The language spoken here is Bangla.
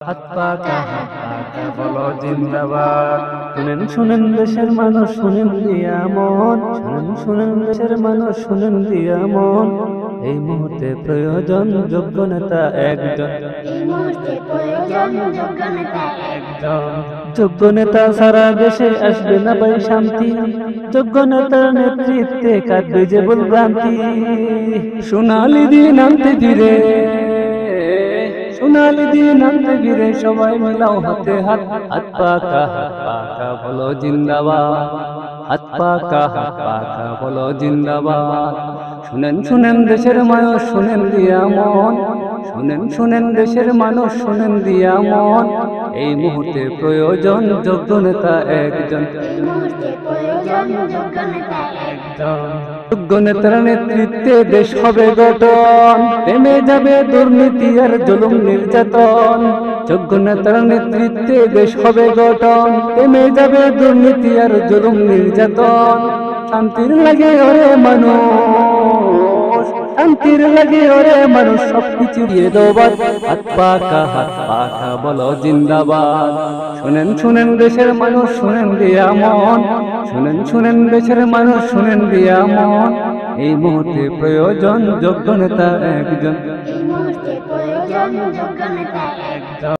হাত পাকা বলো জিন্দাবাদ। শুনেন শুনেন দেশের মানুষ, শুনেন দিয়া মন, শুনেন শুনেন দেশের মানুষ, শুনেন দিয়া মন। এই মুহূর্তে প্রয়োজন যোগ্য নেতা একজন, এই মুহূর্তে প্রয়োজন যোগ্য নেতা একজন। যোগ্য নেতা সারা দেশে আসবে না ভাই শান্তি, যোগ্য নেতার নেতৃত্বে কাটবে যে ভুল ভ্রান্তি। সোনালি দিন আনতে ফিরে, সোনালি দিন আনতে ফিরে সবাই মিলাও হাতে হাত। হাত পাকা বলো জিন্দাবাদ, হাত পাকা বলো জিন্দাবাদ। শুনেন শুনেন দেশের মানুষ, শুনেন দিয়া মন, শুনেন শুনেন দেশের মানুষ, শুনেন দিয়া মন। এই মুহূর্তে প্রয়োজন যোগ্য নেতা একজন, এই মুহূর্তে প্রয়োজন যোগ্য নেতা একজন। যোগ্য নেতার নেতৃত্বে দেশ হবে গঠন, থেমে যাবে দুর্নীতি আর জুলুম নির্যাতন। যোগ্য নেতার নেতৃত্বে দেশ হবে গঠন, থেমে যাবে দুর্নীতি আর জুলুম নির্যাতন। শান্তির লাগে ওরে মানুষ, শান্তির লাগে ওরে মানুষ, সবকিছু দিয়ে দোবাদ। হাত পাকা বলো জিন্দাবাদ। শুনেন শুনেন দেশের মানুষ, শুনেন দিয়া মন, শুনেন শুনেন দেশের মানুষ, শুনেন দিয়া মন। এই মুহূর্তে প্রয়োজন যোগ্য নেতা একজন, এই মুহূর্তে প্রয়োজন যোগ্য নেতা একজন।